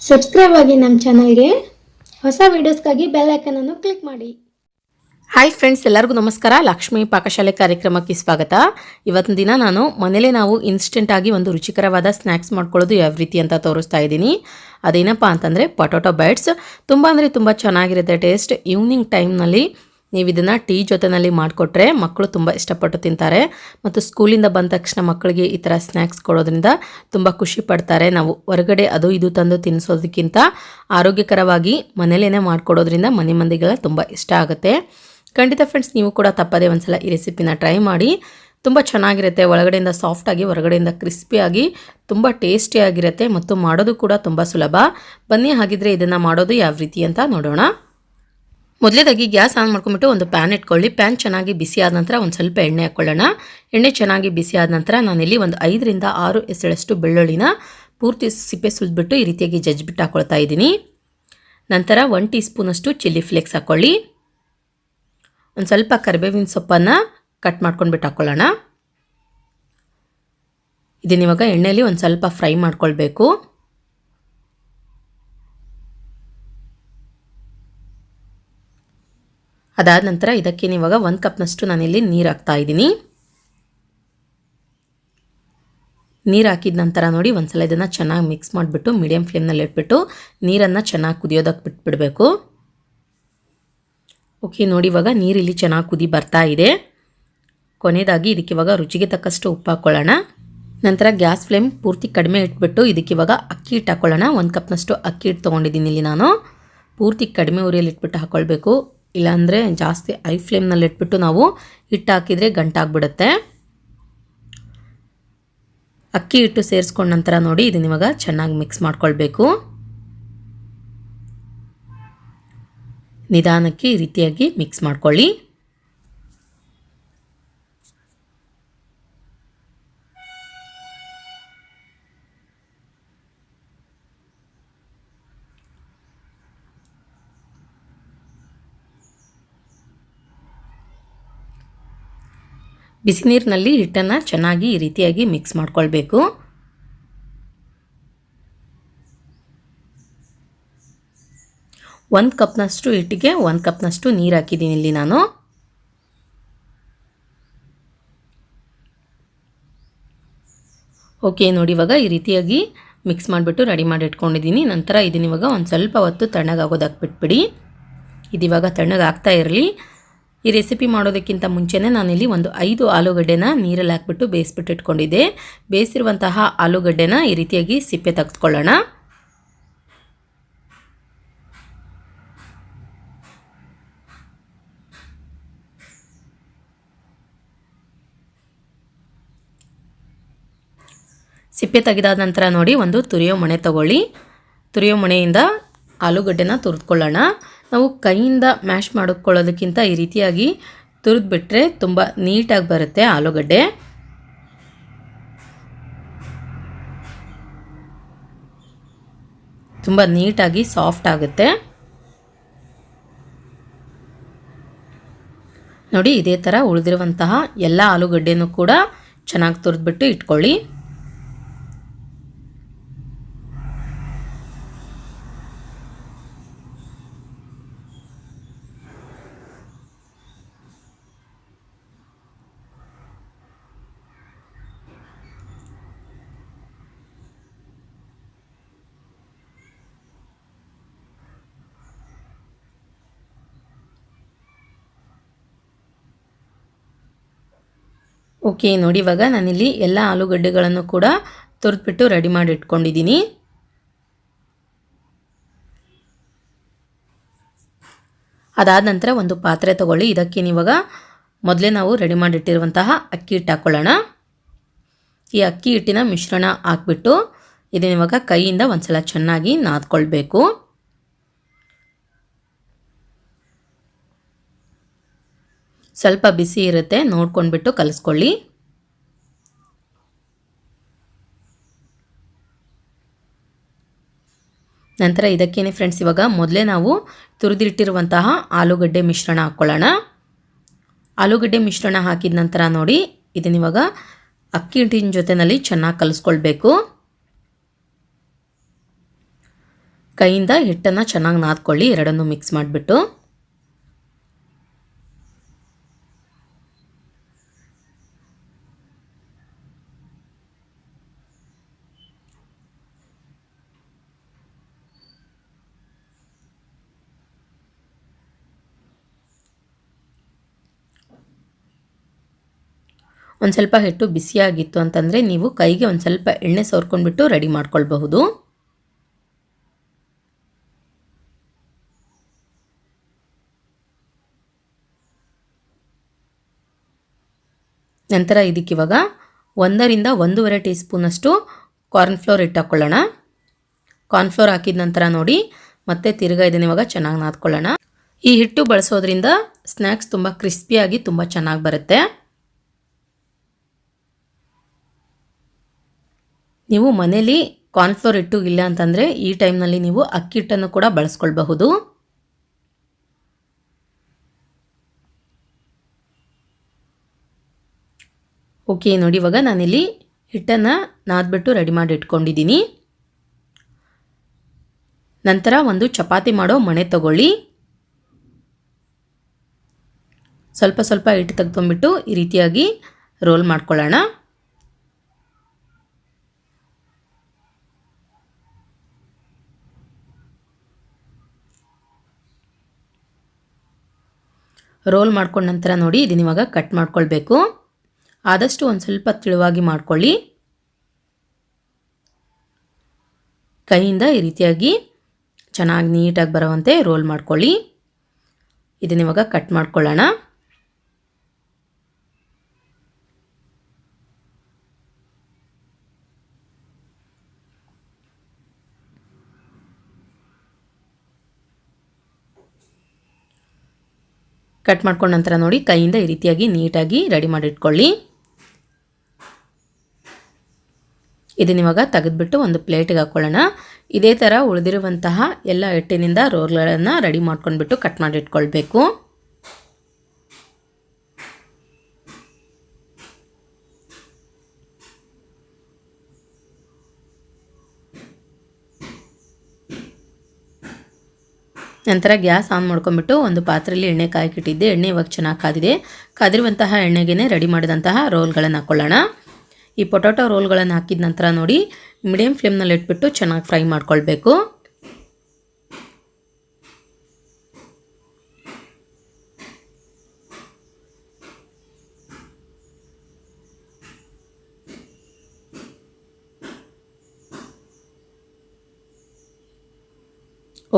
Subscribe ಆಗಿ ನಮ್ಮ ಚಾನಲ್ಗೆ. ಹೊಸ ವಿಡಿಯೋಸ್ಗಾಗಿ ಬೆಲ್ ಐಕನ್ ಅನ್ನು ಕ್ಲಿಕ್ ಮಾಡಿ. ಹಾಯ್ ಫ್ರೆಂಡ್ಸ್, ಎಲ್ಲರಿಗೂ ನಮಸ್ಕಾರ. ಲಕ್ಷ್ಮಿ ಪಾಕಶಾಲೆ ಕಾರ್ಯಕ್ರಮಕ್ಕೆ ಸ್ವಾಗತ. ಇವತ್ತಿನ ದಿನ ನಾನು ಮನೇಲೆ ನಾವು ಇನ್ಸ್ಟೆಂಟ್ ಆಗಿ ಒಂದು ರುಚಿಕರವಾದ ಸ್ನ್ಯಾಕ್ಸ್ ಮಾಡ್ಕೊಳ್ಳೋದು ಯಾವ ರೀತಿ ಅಂತ ತೋರಿಸ್ತಾ ಇದ್ದೀನಿ. ಅದೇನಪ್ಪ ಅಂತಂದರೆ ಪೊಟೊಟೊ ಬೈಟ್ಸ್. ತುಂಬ ಅಂದರೆ ತುಂಬ ಚೆನ್ನಾಗಿರುತ್ತೆ ಟೇಸ್ಟ್. ಈವ್ನಿಂಗ್ ಟೈಮ್ನಲ್ಲಿ ನೀವು ಇದನ್ನು ಟೀ ಜೊತೆಯಲ್ಲಿ ಮಾಡಿಕೊಟ್ರೆ ಮಕ್ಕಳು ತುಂಬ ಇಷ್ಟಪಟ್ಟು ತಿಂತಾರೆ. ಮತ್ತು ಸ್ಕೂಲಿಂದ ಬಂದ ತಕ್ಷಣ ಮಕ್ಕಳಿಗೆ ಈ ಥರ ಸ್ನ್ಯಾಕ್ಸ್ ಕೊಡೋದ್ರಿಂದ ತುಂಬ ಖುಷಿ ಪಡ್ತಾರೆ. ನಾವು ಹೊರಗಡೆ ಅದು ಇದು ತಂದು ತಿನ್ನಿಸೋದಕ್ಕಿಂತ ಆರೋಗ್ಯಕರವಾಗಿ ಮನೇಲೇ ಮಾಡಿಕೊಡೋದ್ರಿಂದ ಮನೆ ಮಂದಿಗೆಲ್ಲ ತುಂಬ ಇಷ್ಟ ಆಗುತ್ತೆ. ಖಂಡಿತ ಫ್ರೆಂಡ್ಸ್, ನೀವು ಕೂಡ ತಪ್ಪದೇ ಒಂದ್ಸಲ ಈ ರೆಸಿಪಿನ ಟ್ರೈ ಮಾಡಿ. ತುಂಬ ಚೆನ್ನಾಗಿರುತ್ತೆ. ಒಳಗಡೆಯಿಂದ ಸಾಫ್ಟಾಗಿ, ಹೊರಗಡೆಯಿಂದ ಕ್ರಿಸ್ಪಿಯಾಗಿ, ತುಂಬ ಟೇಸ್ಟಿಯಾಗಿರುತ್ತೆ ಮತ್ತು ಮಾಡೋದು ಕೂಡ ತುಂಬ ಸುಲಭ. ಬನ್ನಿ ಹಾಗಿದ್ರೆ ಇದನ್ನು ಮಾಡೋದು ಯಾವ ರೀತಿ ಅಂತ ನೋಡೋಣ. ಮೊದಲೇದಾಗಿ ಗ್ಯಾಸ್ ಆನ್ ಮಾಡ್ಕೊಂಬಿಟ್ಟು ಒಂದು ಪ್ಯಾನ್ ಇಟ್ಕೊಳ್ಳಿ. ಪ್ಯಾನ್ ಚೆನ್ನಾಗಿ ಬಿಸಿ ಆದ ನಂತರ ಒಂದು ಸ್ವಲ್ಪ ಎಣ್ಣೆ ಹಾಕ್ಕೊಳ್ಳೋಣ. ಎಣ್ಣೆ ಚೆನ್ನಾಗಿ ಬಿಸಿ ಆದ ನಂತರ ನಾನಿಲ್ಲಿ ಒಂದು 5 ರಿಂದ 6 ಎಸಳಷ್ಟು ಬೆಳ್ಳುಳ್ಳಿನ ಪೂರ್ತಿ ಸಿಪ್ಪೆ ಸುಲಿದ್ಬಿಟ್ಟು ಈ ರೀತಿಯಾಗಿ ಜಜ್ಜಿಬಿಟ್ಟು ಹಾಕ್ಕೊಳ್ತಾ ಇದ್ದೀನಿ. ನಂತರ 1 ಟೀ ಸ್ಪೂನಷ್ಟು ಚಿಲ್ಲಿ ಫ್ಲೇಕ್ಸ್ ಹಾಕ್ಕೊಳ್ಳಿ. ಒಂದು ಸ್ವಲ್ಪ ಕರಿಬೇವಿನ ಸೊಪ್ಪನ್ನು ಕಟ್ ಮಾಡ್ಕೊಂಡ್ಬಿಟ್ಟು ಹಾಕ್ಕೊಳ್ಳೋಣ. ಇದನ್ನ ಇವಾಗ ಎಣ್ಣೆಯಲ್ಲಿ ಒಂದು ಸ್ವಲ್ಪ ಫ್ರೈ ಮಾಡ್ಕೊಳ್ಬೇಕು. ಅದಾದ ನಂತರ ಇದಕ್ಕೆ ಇವಾಗ 1 ಕಪ್ನಷ್ಟು ನಾನಿಲ್ಲಿ ನೀರು ಹಾಕ್ತಾ ಇದ್ದೀನಿ. ನೀರು ಹಾಕಿದ ನಂತರ ನೋಡಿ ಒಂದ್ಸಲ ಇದನ್ನು ಚೆನ್ನಾಗಿ ಮಿಕ್ಸ್ ಮಾಡಿಬಿಟ್ಟು ಮೀಡಿಯಮ್ ಫ್ಲೇಮ್ನಲ್ಲಿ ಇಟ್ಬಿಟ್ಟು ನೀರನ್ನು ಚೆನ್ನಾಗಿ ಕುದಿಯೋದಕ್ಕೆ ಬಿಟ್ಬಿಡಬೇಕು. ಓಕೆ, ನೋಡಿ ಇವಾಗ ನೀರಿಲ್ಲಿ ಚೆನ್ನಾಗಿ ಕುದಿ ಬರ್ತಾ ಇದೆ. ಕೊನೆಯದಾಗಿ ಇದಕ್ಕೆ ಇವಾಗ ರುಚಿಗೆ ತಕ್ಕಷ್ಟು ಉಪ್ಪು ಹಾಕ್ಕೊಳ್ಳೋಣ. ನಂತರ ಗ್ಯಾಸ್ ಫ್ಲೇಮ್ ಪೂರ್ತಿ ಕಡಿಮೆ ಇಟ್ಬಿಟ್ಟು ಇದಕ್ಕೆ ಇವಾಗ ಅಕ್ಕಿ ಹಿಟ್ಟು ಹಾಕ್ಕೊಳ್ಳೋಣ. 1 ಕಪ್ನಷ್ಟು ಅಕ್ಕಿ ಹಿಟ್ಟು ತೊಗೊಂಡಿದ್ದೀನಿ ಇಲ್ಲಿ ನಾನು. ಪೂರ್ತಿ ಕಡಿಮೆ ಉರಿಯಲ್ಲಿ ಇಟ್ಬಿಟ್ಟು ಹಾಕ್ಕೊಳ್ಬೇಕು. ಇಲ್ಲಾಂದರೆ ಜಾಸ್ತಿ ಐ ಫ್ಲೇಮ್ನಲ್ಲಿ ಇಟ್ಬಿಟ್ಟು ನಾವು ಹಿಟ್ಟು ಹಾಕಿದರೆ ಗಂಟಾಗ್ಬಿಡುತ್ತೆ. ಅಕ್ಕಿ ಹಿಟ್ಟು ಸೇರಿಸ್ಕೊಂಡ ನಂತರ ನೋಡಿ ಇದನ್ನ ಇವಾಗ ಚೆನ್ನಾಗಿ ಮಿಕ್ಸ್ ಮಾಡ್ಕೊಳ್ಬೇಕು. ನಿಧಾನಕ್ಕೆ ಈ ರೀತಿಯಾಗಿ ಮಿಕ್ಸ್ ಮಾಡ್ಕೊಳ್ಳಿ. ಬಿಸಿ ನೀರಿನಲ್ಲಿ ಹಿಟ್ಟನ್ನು ಚೆನ್ನಾಗಿ ಈ ರೀತಿಯಾಗಿ ಮಿಕ್ಸ್ ಮಾಡ್ಕೊಳ್ಬೇಕು. ಒಂದು ಕಪ್ನಷ್ಟು ಹಿಟ್ಟಿಗೆ 1 ಕಪ್ನಷ್ಟು ನೀರು ಹಾಕಿದ್ದೀನಿ ಇಲ್ಲಿ ನಾನು. ಓಕೆ, ನೋಡಿ ಇವಾಗ ಈ ರೀತಿಯಾಗಿ ಮಿಕ್ಸ್ ಮಾಡಿಬಿಟ್ಟು ರೆಡಿ ಮಾಡಿ ಇಟ್ಕೊಂಡಿದ್ದೀನಿ. ನಂತರ ಇದನ್ನ ಇವಾಗ ಒಂದು ಸ್ವಲ್ಪ ಹೊತ್ತು ತಣ್ಣಗಾಗೋದಕ್ಕೆ ಬಿಟ್ಬಿಡಿ. ಇದಿವಾಗ ತಣ್ಣಗಾಗ್ತಾ ಇರಲಿ. ಈ ರೆಸಿಪಿ ಮಾಡೋದಕ್ಕಿಂತ ಮುಂಚೆನೇ ನಾನಿಲ್ಲಿ ಒಂದು 5 ಆಲೂಗಡ್ಡೆನ ನೀರಲ್ಲಿ ಹಾಕ್ಬಿಟ್ಟು ಬೇಯಿಸ್ಬಿಟ್ಟು ಇಟ್ಕೊಂಡಿದ್ದೆ. ಬೇಯಿಸಿರುವಂತಹ ಆಲೂಗಡ್ಡೆನ ಈ ರೀತಿಯಾಗಿ ಸಿಪ್ಪೆ ತೆಗೆದುಕೊಳ್ಳೋಣ. ಸಿಪ್ಪೆ ತೆಗೆದಾದ ನಂತರ ನೋಡಿ ಒಂದು ತುರಿಯೋ ಮೊನೆ ತಗೊಳ್ಳಿ. ತುರಿಯೋ ಮೊನೆಯಿಂದ ಆಲೂಗಡ್ಡೆನ ತುರಿದುಕೊಳ್ಳೋಣ. ನಾವು ಕೈಯಿಂದ ಮ್ಯಾಶ್ ಮಾಡಿಕೊಳ್ಳೋದಕ್ಕಿಂತ ಈ ರೀತಿಯಾಗಿ ತುರಿದ್ಬಿಟ್ರೆ ತುಂಬ ನೀಟಾಗಿ ಬರುತ್ತೆ ಆಲೂಗಡ್ಡೆ. ತುಂಬ ನೀಟಾಗಿ ಸಾಫ್ಟ್ ಆಗುತ್ತೆ. ನೋಡಿ ಇದೇ ಥರ ಉಳಿದಿರುವಂತಹ ಎಲ್ಲ ಆಲೂಗಡ್ಡೆನೂ ಕೂಡ ಚೆನ್ನಾಗಿ ತುರಿದ್ಬಿಟ್ಟು ಇಟ್ಕೊಳ್ಳಿ. ಓಕೆ, ನೋಡಿ ಇವಾಗ ನಾನಿಲ್ಲಿ ಎಲ್ಲ ಆಲೂಗಡ್ಡೆಗಳನ್ನು ಕೂಡ ತುರಿದ್ಬಿಟ್ಟು ರೆಡಿ ಮಾಡಿ ಇಟ್ಕೊಂಡಿದ್ದೀನಿ. ಅದಾದ ನಂತರ ಒಂದು ಪಾತ್ರೆ ತಗೊಳ್ಳಿ. ಇದಕ್ಕೆ ಇವಾಗ ಮೊದಲೇ ನಾವು ರೆಡಿ ಮಾಡಿಟ್ಟಿರುವಂತಹ ಅಕ್ಕಿ ಹಿಟ್ಟು ಹಾಕ್ಕೊಳ್ಳೋಣ. ಈ ಅಕ್ಕಿ ಹಿಟ್ಟಿನ ಮಿಶ್ರಣ ಹಾಕ್ಬಿಟ್ಟು ಇದನ್ನ ಇವಾಗ ಕೈಯಿಂದ ಒಂದ್ಸಲ ಚೆನ್ನಾಗಿ ನಾದ್ಕೊಳ್ಬೇಕು. ಸ್ವಲ್ಪ ಬಿಸಿ ಇರುತ್ತೆ, ನೋಡ್ಕೊಂಡ್ಬಿಟ್ಟು ಕಲಿಸ್ಕೊಳ್ಳಿ. ನಂತರ ಇದಕ್ಕೇನೆ ಫ್ರೆಂಡ್ಸ್ ಇವಾಗ ಮೊದಲೇ ನಾವು ತುರಿದಿಟ್ಟಿರುವಂತಹ ಆಲೂಗಡ್ಡೆ ಮಿಶ್ರಣ ಹಾಕ್ಕೊಳ್ಳೋಣ. ಆಲೂಗಡ್ಡೆ ಮಿಶ್ರಣ ಹಾಕಿದ ನಂತರ ನೋಡಿ ಇದನ್ನ ಇವಾಗ ಅಕ್ಕಿ ಹಿಟ್ಟಿನ ಜೊತೆಯಲ್ಲಿ ಚೆನ್ನಾಗಿ ಕಲಿಸ್ಕೊಳ್ಬೇಕು. ಕೈಯಿಂದ ಹಿಟ್ಟನ್ನು ಚೆನ್ನಾಗಿ ನಾದ್ಕೊಳ್ಳಿ, ಎರಡನ್ನೂ ಮಿಕ್ಸ್ ಮಾಡಿಬಿಟ್ಟು. ಒಂದು ಸ್ವಲ್ಪ ಹಿಟ್ಟು ಬಿಸಿಯಾಗಿತ್ತು ಅಂತಂದರೆ ನೀವು ಕೈಗೆ ಒಂದು ಸ್ವಲ್ಪ ಎಣ್ಣೆ ಸವರ್ಕೊಂಡ್ಬಿಟ್ಟು ರೆಡಿ ಮಾಡ್ಕೊಳ್ಬಹುದು. ನಂತರ ಇದಕ್ಕಿವಾಗ 1 ರಿಂದ 1.5 ಟೀ ಸ್ಪೂನಷ್ಟು ಕಾರ್ನ್ಫ್ಲೋರ್ ಹಿಟ್ಟು ಹಾಕ್ಕೊಳ್ಳೋಣ. ಕಾರ್ನ್ಫ್ಲೋರ್ ಹಾಕಿದ ನಂತರ ನೋಡಿ ಮತ್ತೆ ತಿರ್ಗಾ ಇದನ್ನ ಇವಾಗ ಚೆನ್ನಾಗಿ ನಾದ್ಕೊಳ್ಳೋಣ. ಈ ಹಿಟ್ಟು ಬಳಸೋದ್ರಿಂದ ಸ್ನ್ಯಾಕ್ಸ್ ತುಂಬ ಕ್ರಿಸ್ಪಿಯಾಗಿ ತುಂಬ ಚೆನ್ನಾಗಿ ಬರುತ್ತೆ. ನೀವು ಮನೇಲಿ ಕಾರ್ನ್ಫ್ಲೋರ್ ಹಿಟ್ಟು ಇಲ್ಲ ಅಂತಂದರೆ ಈ ಟೈಮ್ನಲ್ಲಿ ನೀವು ಅಕ್ಕಿ ಹಿಟ್ಟನ್ನು ಕೂಡ ಬಳಸ್ಕೊಳ್ಬಹುದು. ಓಕೆ ನೋಡಿ, ಇವಾಗ ನಾನಿಲ್ಲಿ ಹಿಟ್ಟನ್ನು ನಾದ್ಬಿಟ್ಟು ರೆಡಿ ಮಾಡಿ ಇಟ್ಕೊಂಡಿದ್ದೀನಿ. ನಂತರ ಒಂದು ಚಪಾತಿ ಮಾಡೋ ಮಣೆ ತಗೊಳ್ಳಿ. ಸ್ವಲ್ಪ ಸ್ವಲ್ಪ ಹಿಟ್ಟು ತೆಗೆದುಕೊಂಡ್ಬಿಟ್ಟು ಈ ರೀತಿಯಾಗಿ ರೋಲ್ ಮಾಡ್ಕೊಳ್ಳೋಣ. ರೋಲ್ ಮಾಡ್ಕೊಂಡ ನಂತರ ನೋಡಿ ಇದನ್ನ ಇವಾಗ ಕಟ್ ಮಾಡ್ಕೊಳ್ಬೇಕು. ಆದಷ್ಟು ಒಂದು ಸ್ವಲ್ಪ ತೆಳುವಾಗಿ ಮಾಡ್ಕೊಳ್ಳಿ. ಕೈಯಿಂದ ಈ ರೀತಿಯಾಗಿ ಚೆನ್ನಾಗಿ ನೀಟಾಗಿ ಬರುವಂತೆ ರೋಲ್ ಮಾಡ್ಕೊಳ್ಳಿ. ಇದನ್ನ ಇವಾಗ ಕಟ್ ಮಾಡ್ಕೊಳ್ಳೋಣ. ಕಟ್ ಮಾಡ್ಕೊಂಡ ನಂತರ ನೋಡಿ ಕೈಯಿಂದ ಈ ರೀತಿಯಾಗಿ ನೀಟಾಗಿ ರೆಡಿ ಮಾಡಿಟ್ಕೊಳ್ಳಿ. ಇದನ್ನ ಇವಾಗ ತೆಗೆದುಬಿಟ್ಟು ಒಂದು ಪ್ಲೇಟಿಗೆ ಹಾಕ್ಕೊಳ್ಳೋಣ. ಇದೇ ಥರ ಉಳಿದಿರುವಂತಹ ಎಲ್ಲ ಹಿಟ್ಟಿನಿಂದ ರೋಲ್ಗಳನ್ನು ರೆಡಿ ಮಾಡ್ಕೊಂಡ್ಬಿಟ್ಟು ಕಟ್ ಮಾಡಿಟ್ಕೊಳ್ಬೇಕು. ನಂತರ ಗ್ಯಾಸ್ ಆನ್ ಮಾಡ್ಕೊಂಡ್ಬಿಟ್ಟು ಒಂದು ಪಾತ್ರೆಯಲ್ಲಿ ಎಣ್ಣೆ ಕಾಯಕ್ಕಿಟ್ಟಿದ್ದೆ. ಎಣ್ಣೆ ಇವಾಗ ಚೆನ್ನಾಗಿ ಕಾದಿದೆ. ಕಾದಿರುವಂತಹ ಎಣ್ಣೆಗೆ ರೆಡಿ ಮಾಡಿದಂತಹ ರೋಲ್ಗಳನ್ನು ಹಾಕ್ಕೊಳ್ಳೋಣ. ಈ ಪೊಟ್ಯಾಟೊ ರೋಲ್ಗಳನ್ನು ಹಾಕಿದ ನಂತರ ನೋಡಿ ಮೀಡಿಯಂ ಫ್ಲೇಮ್ನಲ್ಲಿ ಇಟ್ಬಿಟ್ಟು ಚೆನ್ನಾಗಿ ಫ್ರೈ ಮಾಡ್ಕೊಳ್ಬೇಕು.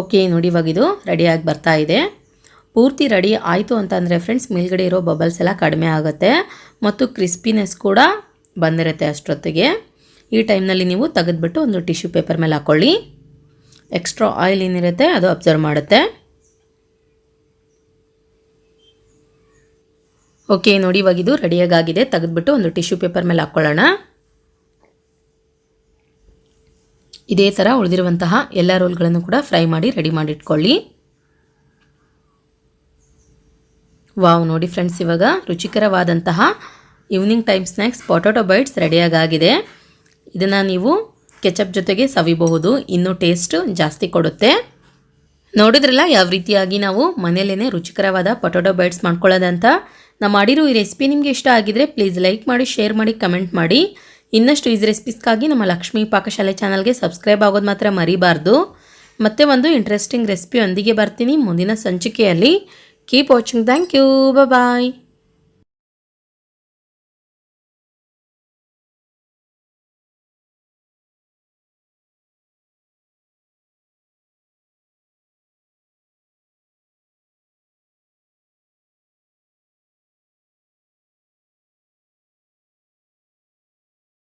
ಓಕೆ ನೋಡಿ, ಇವಾಗ ಇದು ರೆಡಿಯಾಗಿ ಬರ್ತಾ ಇದೆ. ಪೂರ್ತಿ ರೆಡಿ ಆಯಿತು ಅಂತಂದರೆ ಫ್ರೆಂಡ್ಸ್ ಮೇಲ್ಗಡೆ ಇರೋ ಬಬಲ್ಸ್ ಎಲ್ಲ ಕಡಿಮೆ ಆಗುತ್ತೆ ಮತ್ತು ಕ್ರಿಸ್ಪಿನೆಸ್ ಕೂಡ ಬಂದಿರುತ್ತೆ ಅಷ್ಟೊತ್ತಿಗೆ. ಈ ಟೈಮ್ನಲ್ಲಿ ನೀವು ತೆಗೆದುಬಿಟ್ಟು ಒಂದು ಟಿಶ್ಯೂ ಪೇಪರ್ ಮೇಲೆ ಹಾಕ್ಕೊಳ್ಳಿ. ಎಕ್ಸ್ಟ್ರಾ ಆಯಿಲ್ ಏನಿರುತ್ತೆ ಅದು ಅಬ್ಸರ್ವ್ ಮಾಡುತ್ತೆ. ಓಕೆ ನೋಡಿ, ಇವಾಗ ಇದು ರೆಡಿಯಾಗಿದೆ. ತೆಗೆದುಬಿಟ್ಟು ಒಂದು ಟಿಶ್ಯೂ ಪೇಪರ್ ಮೇಲೆ ಹಾಕ್ಕೊಳ್ಳೋಣ. ಇದೇ ಥರ ಉಳಿದಿರುವಂತಹ ಎಲ್ಲ ರೋಲ್ಗಳನ್ನು ಕೂಡ ಫ್ರೈ ಮಾಡಿ ರೆಡಿ ಮಾಡಿಟ್ಕೊಳ್ಳಿ. ವಾವ್ ನೋಡಿ ಫ್ರೆಂಡ್ಸ್, ಇವಾಗ ರುಚಿಕರವಾದಂತಹ evening time snacks potato bites ರೆಡಿಯಾಗಿದೆ. ಇದನ್ನು ನೀವು ಕೆಚಪ್ ಜೊತೆಗೆ ಸವಿಬಹುದು, ಇನ್ನೂ ಟೇಸ್ಟ್ ಜಾಸ್ತಿ ಕೊಡುತ್ತೆ. ನೋಡಿದ್ರಲ್ಲ ಯಾವ ರೀತಿಯಾಗಿ ನಾವು ಮನೆಯಲ್ಲೇ ರುಚಿಕರವಾದ ಪೊಟ್ಯಾಟೊ ಬೈಟ್ಸ್ ಮಾಡ್ಕೊಳ್ಳೋದಂತ. ನಾವು ಮಾಡಿರೋ ಈ ರೆಸಿಪಿ ನಿಮಗೆ ಇಷ್ಟ ಆಗಿದ್ರೆ ಪ್ಲೀಸ್ ಲೈಕ್ ಮಾಡಿ, ಶೇರ್ ಮಾಡಿ, ಕಮೆಂಟ್ ಮಾಡಿ. ಇನ್ನಷ್ಟು ಈಸಿ ರೆಸಿಪೀಸ್ಗಾಗಿ ನಮ್ಮ ಲಕ್ಷ್ಮಿ ಪಾಕಶಾಲೆ ಚಾನಲ್ಗೆ ಸಬ್ಸ್ಕ್ರೈಬ್ ಆಗೋದು ಮಾತ್ರ ಮರಿಬಾರ್ದು. ಮತ್ತೆ ಒಂದು ಇಂಟ್ರೆಸ್ಟಿಂಗ್ ರೆಸಿಪಿಯೊಂದಿಗೆ ಬರ್ತೀನಿ ಮುಂದಿನ ಸಂಚಿಕೆಯಲ್ಲಿ. Keep watching. Thank you. Bye.